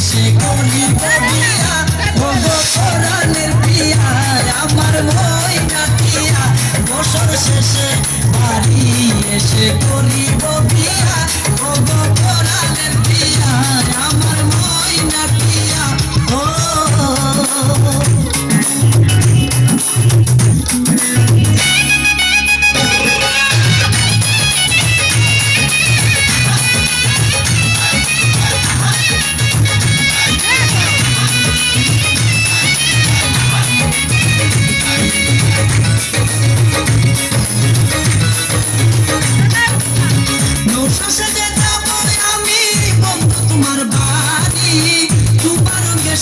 এসে করিব বিয়া ও গো কোরআনের প্রিয়া আমার ময়না টিয়া বছর শেষে বাড়ি এসে করিব বিয়া ও গো কোরআনের প্রিয়া আমার ময়না টিয়া ও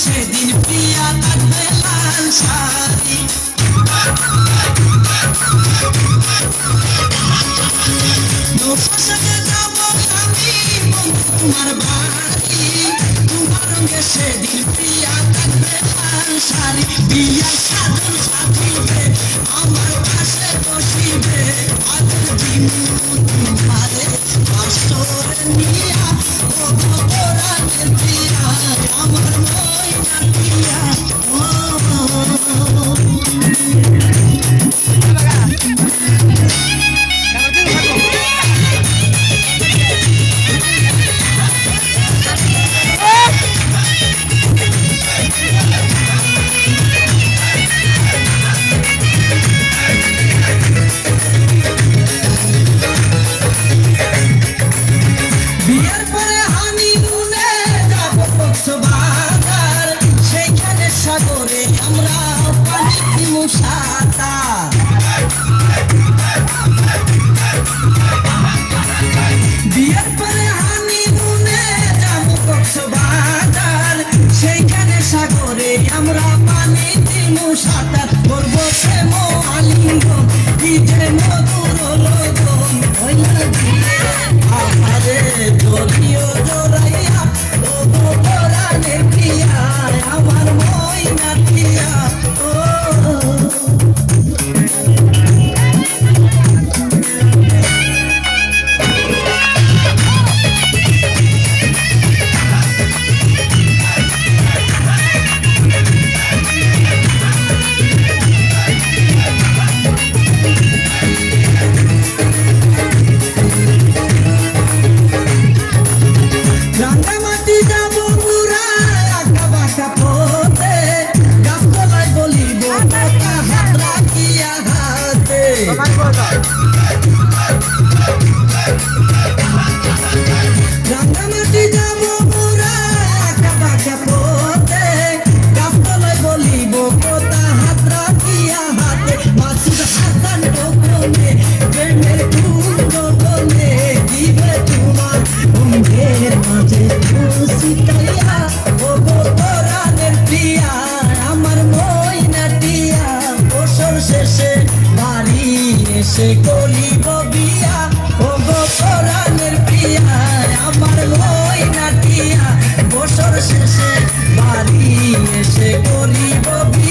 সেদিন প্রিয়া থাকবে লাল শাড়ি সাথে যাব আমি তোমার বাড়ি তোমার রঙে সেদিন প্রিয়া থাকবে লাল শাড়ি বিয়ার সাধন সাজিবে আমার পাশে বসিবে আদর দিন তোমারে বাসরে নিয়া ও কোরআনের প্রিয়া আমার ময়না টিয়া ও বিয়ের পরে হানিমুনে যাব কক্সবাজার সেইখানে সাগরে আমরা পানি দিব সাঁতার বিয়ের পরে হানিমুনে যাব কক্সবাজার সেইখানে সাগরে আমরা পানি দিব সাঁতার করব প্রেম আলিঙ্গন কি যে মধুর লগন হইলা দিলে আমারে জড়িও জড়াইয়া ও গো কোরআনের প্রিয়া আমার ময়না টিয়া ও রাঙ্গামাটি যাব পুরা আঁকা বাঁকা পথে গাছতলায় বলিব কথা হাত রাখিয়া হাতে রাঙ্গামাটি যাব পুরা আঁকা বাঁকা পথে গাছতলায় বলিব কথা হাত রাখিয়া হাতে মাসুদ হাসান গোপনে প্রেমের ফুল গোপনে দিবে তোমার অঙ্গের মাঝে খুশিটাইয়া ও গো কোরআনের প্রিয়া আমার ময়না টিয়া বছর শেষে বাড়ি এসে করিব বিয়া ও গো কোরআনের প্রিয়া আমার ময়না টিয়া বছর শেষে বাড়ি এসে করিব বিয়া।